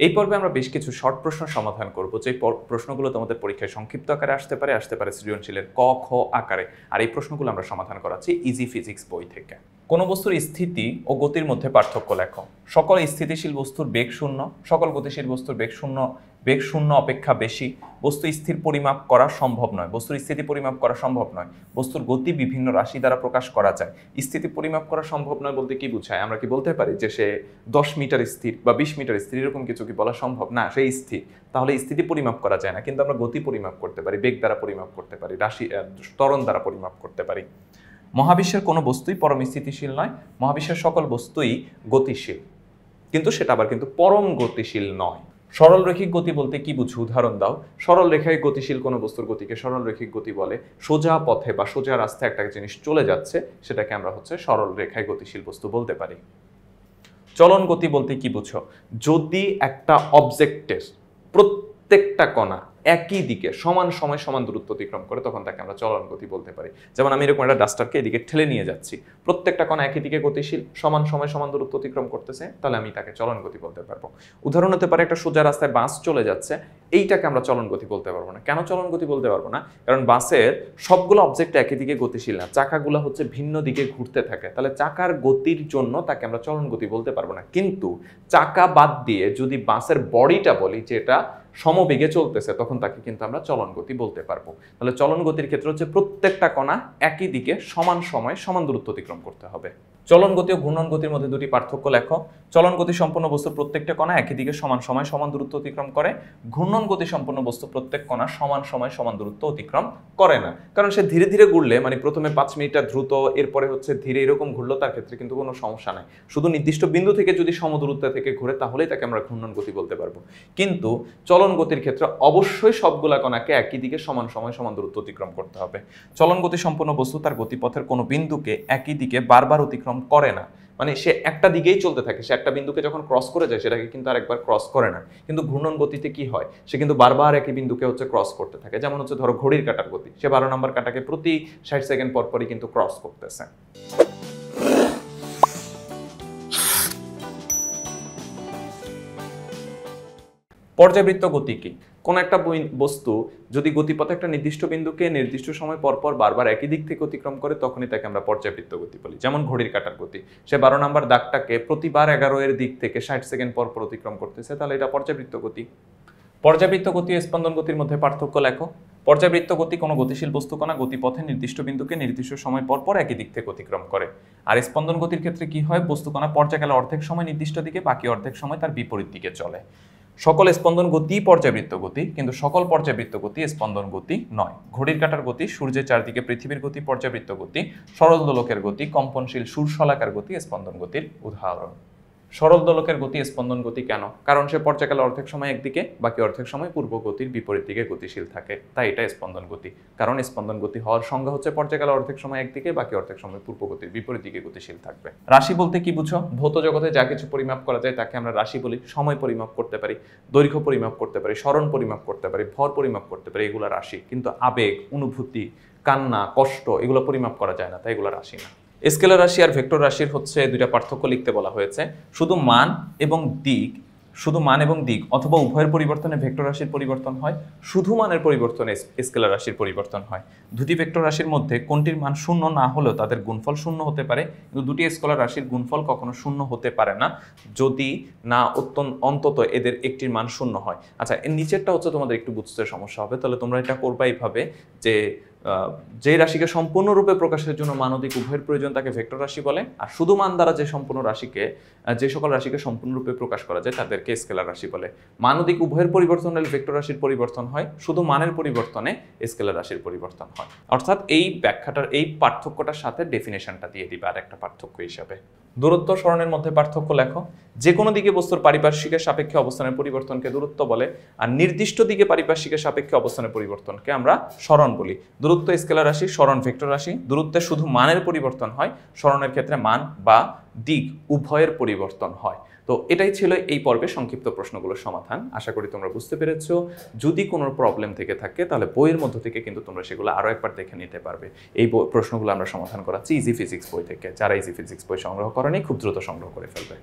এই পর্বে আমরা বেশ কিছু শর্ট প্রশ্ন সমাধান করব, যে প্রশ্নগুলো তোমাদের পরীক্ষায় সংক্ষিপ্ত আকারে আসতে পারে সৃজনশীলের ক খ আকারে। আর এই প্রশ্নগুলো আমরা সমাধান করাচ্ছি ইজি ফিজিক্স বই থেকে। কোন বস্তুর স্থিতি ও গতির মধ্যে পার্থক্য লেখো। সকল স্থিতিশীল বস্তুর বেগ শূন্য, সকল গতিশীল বস্তুর বেগ শূন্য অপেক্ষা বেশি। বস্তু স্থির পরিমাপ করা সম্ভব নয়, বস্তুর স্থিতি পরিমাপ করা সম্ভব নয়। বস্তুর গতি বিভিন্ন রাশি দ্বারা প্রকাশ করা যায়। স্থিতি পরিমাপ করা সম্ভব নয় বলতে কি বোঝায়? আমরা কি বলতে পারি যে সে 10 মিটার স্থির বা 20 মিটার স্থির, এরকম কিছু কি বলা সম্ভব? না, সেই স্থির। তাহলে স্থিতি পরিমাপ করা যায় না, কিন্তু আমরা গতি পরিমাপ করতে পারি, বেগ দ্বারা পরিমাপ করতে পারি, ত্বরণ দ্বারা পরিমাপ করতে পারি। মহাবিশ্বের কোনো বস্তুই পরম স্থিতিশীল নয়, মহাবিশ্বের সকল বস্তুই গতিশীল, কিন্তু সেটা আবার কিন্তু পরম গতিশীল নয়। সরল রৈখিক গতি বলতে কি বুঝো? উদাহরণ দাও। সরল রেখায় গতিশীল কোনো বস্তুর গতিকে সরল রৈখিক গতি বলে। সোজা পথে বা সোজা রাস্তায় একটা জিনিস চলে যাচ্ছে, সেটাকে আমরা সরল রেখায় গতিশীল বস্তু বলতে পারি। চলন গতি বলতে কি বুঝো? যদি একটা অবজেক্টের প্রত্যেকটা কণা একই দিকে সমান সময় সমান দূরত্ব অতিক্রম করে, তখন তাকে আমরা চলন গতি বলতে পারি। যেমন আমি এরকম একটা ডাস্টারকে এদিকে ঠেলে নিয়ে যাচ্ছি, প্রত্যেকটা কণা একই দিকে গতিশীল, সমান সময় সমান দূরত্ব অতিক্রম করতেছে, তাহলে আমি তাকে চলন গতি বলতে পারবো। উদাহরণ হতে পারে একটা সোজা রাস্তায় বাস চলে যাচ্ছে, এইটাকে আমরা চলন গতি বলতে পারবো না। কেন চলন গতি বলতে পারবো না? কারণ বাসের সবগুলো অবজেক্ট একই দিকে গতিশীল না, চাকাগুলো ভিন্ন দিকে ঘুরতে থাকে, তাহলে চাকার গতির জন্য তাকে আমরা চলন গতি বলতে পারবো না। কিন্তু চাকা বাদ দিয়ে যদি বাসের বডিটা বলি যে এটা সমবেগে চলতেছে, তখন তাকে কিন্তু আমরা চলন গতি বলতে পারবো। তাহলে চলন গতির ক্ষেত্রে প্রত্যেকটা কণা একই দিকে সমান সময় সমান দূরত্ব অতিক্রম করতে হবে। চলন গতি ও ঘূর্ণন গতির মধ্যে দুটি পার্থক্য লেখো। চলন গতি সম্পন্ন বস্তুর প্রত্যেকটা কণা একই দিকে সমান সময় সমান দূরত্ব অতিক্রম করে। ঘূর্ণন গতি সম্পন্ন বস্তু প্রত্যেক কণা সমান সময় সমান দূরত্ব অতিক্রম করে না, কারণ সে ধীরে ধীরে ঘুরলে, মানে প্রথমে 5 মিনিটটা দ্রুত, এরপরে ধীরে এরকম ঘুরলো, তার ক্ষেত্রে কিন্তু কোনো সমস্যা নাই। শুধু নির্দিষ্ট বিন্দু থেকে যদি সমদূরত্ব থেকে ঘুরে, তাহলেই তাকে আমরা ঘূর্ণন গতি বলতে পারবো। কিন্তু চলন গতির ক্ষেত্রে অবশ্যই সবগুলা কণাকে একই দিকে সমান সময় সমান দূরত্ব অতিক্রম করতে হবে। চলন গতি সম্পন্ন বস্তু তার গতিপথের কোনো বিন্দুকে একই দিকে বারবার অতিক্রম করে না, মানে সে একটা দিকেই চলতে থাকে। সে একটা বিন্দুকে যখন ক্রস করে যায়, সেটাকে কিন্তু আরেকবার ক্রস করে না। কিন্তু ঘূর্ণন গতিতে কি হয়? সে কিন্তু বারবার একই বিন্দুকে ক্রস করতে থাকে। যেমন ধরো ঘড়ির কাঁটার গতি, সে 12 নম্বর কাঁটাকে প্রতি 60 সেকেন্ড পর পরই কিন্তু ক্রস করতেছে। পর্যাবৃত্ত গতি কি? কোন একটা বস্তু যদি গতিপথে একটা নির্দিষ্ট বিন্দুকে নির্দিষ্ট সময় পর পর বারবার একই দিক থেকে অতিক্রম করে, তখনই তাকে আমরা পর্যাবৃত্ত গতি বলি। যেমন ঘড়ির কাঁটার গতি, সে 12 নম্বর দাগটাকে প্রতিবার 11 এর দিক থেকে 60 সেকেন্ড পর পর অতিক্রম করতেছে, তাহলে এটা পর্যাবৃত্ত গতি। পর্যাবৃত্ত গতি ও স্পন্দন গতির মধ্যে পার্থক্য লেখো। পর্যাবৃত্ত গতি কোনো গতিশীল বস্তু কণা গতিপথে নির্দিষ্ট বিন্দুকে নির্দিষ্ট সময় পর পর একই দিক থেকে অতিক্রম করে। আর স্পন্দন গতির ক্ষেত্রে কি হয়? বস্তু কণা পর্যায়কালে অর্ধেক সময় নির্দিষ্ট দিকে, বাকি অর্ধেক সময় তার বিপরীত দিকে চলে। সকল স্পন্দন গতি পর্যাবৃত্ত গতি, কিন্তু সকল পর্যাবৃত্ত গতি স্পন্দন গতি নয়। ঘড়ির কাঁটার গতি, সূর্যের চারদিকে পৃথিবীর গতি পর্যাবৃত্ত গতি। সরল দোলকের গতি, কম্পনশীল সুরশলাকার গতি স্পন্দন গতির উদাহরণ। সরল দোলকের গতি স্পন্দন গতি কেন? কারণ সে পর্যায়কালে অর্ধেক সময় একদিকে, বাকি অর্ধেক সময় পূর্ব গতির বিপরীত দিকে গতিশীল থাকে, তাই এটা স্পন্দন গতি। কারণ স্পন্দন গতি হওয়ার সংজ্ঞা পর্যায়কালে অর্ধেক সময় একদিকে, বাকি অর্ধেক সময় পূর্ব গতির বিপরীত দিকে গতিশীল থাকবে। রাশি বলতে কি বুঝো? ভৌত জগতে যা কিছু পরিমাপ করা যায় তাকে আমরা রাশি বলি। সময় পরিমাপ করতে পারি, দৈর্ঘ্য পরিমাপ করতে পারি, স্মরণ পরিমাপ করতে পারি, ভর পরিমাপ করতে পারি, এগুলো রাশি। কিন্তু আবেগ, অনুভূতি, কান্না, কষ্ট, এগুলো পরিমাপ করা যায় না, তাই এগুলো রাশি না। স্কেলার রাশি আর ভেক্টর রাশির দুইটা পার্থক্য লিখতে বলা হয়েছে। শুধু মান এবং দিক অথবা উভয়ের পরিবর্তনে ভেক্টর রাশির পরিবর্তন হয়, শুধু মানের পরিবর্তনে স্কেলার রাশির পরিবর্তন হয়। দুটি ভেক্টর রাশির মধ্যে কোনটির মান শূন্য না হলেও তাদের গুণফল শূন্য হতে পারে, কিন্তু দুটি স্কেলার রাশির গুণফল কখনো শূন্য হতে পারে না যদি না অন্তত এদের একটির মান শূন্য হয়। আচ্ছা, এর নিচেরটা তোমাদের একটু বুঝতে সমস্যা হবে, তাহলে তোমরা এটা করবা এইভাবে যে রাশিকে সম্পূর্ণরূপে প্রকাশের জন্য মান ও দিক উভয়ের প্রয়োজন তাকে ভেক্টর রাশি বলে, আর শুধু মান দ্বারা যে সকল রাশিকে সম্পূর্ণরূপে প্রকাশ করা যায় তাদেরকে স্কেলার রাশি বলে। মান ও দিক উভয়ের পরিবর্তন হলে ভেক্টর রাশির পরিবর্তন হয়, শুধু মানের পরিবর্তনে স্কেলার রাশির পরিবর্তন হয়। অর্থাৎ এই ব্যাখ্যাটার এই পার্থক্যটার সাথে ডেফিনেশনটা দিয়ে দিবে আর একটা পার্থক্য হিসাবে। দূরত্ব সরণের মধ্যে পার্থক্য লেখো। যে কোনো দিকে বস্তুর পারিপার্শ্বিকের সাপেক্ষে অবস্থানের পরিবর্তনকে দূরত্ব বলে, আর নির্দিষ্ট দিকে পারিপার্শ্বিকের সাপেক্ষে অবস্থানের পরিবর্তনকে আমরা সরণ বলি। দূরত্ব স্কেলার রাশি, সরণ ভেক্টর রাশি। দূরত্বে শুধু মানের পরিবর্তন হয়, সরণের ক্ষেত্রে মান বা দিক উভয়ের পরিবর্তন হয়। তো এটাই ছিল এই পর্বে সংক্ষিপ্ত প্রশ্নগুলোর সমাধান। আশা করি তোমরা বুঝতে পেরেছো। যদি কোনো প্রবলেম থেকে থাকে তাহলে বইয়ের মধ্য থেকে কিন্তু তোমরা সেগুলো আরও একবার দেখে নিতে পারবে। এই প্রশ্নগুলো আমরা সমাধান করাচ্ছি ইজি ফিজিক্স বই থেকে। যারা ইজি ফিজিক্স বই সংগ্রহ করেনি খুব দ্রুত সংগ্রহ করে ফেলবে।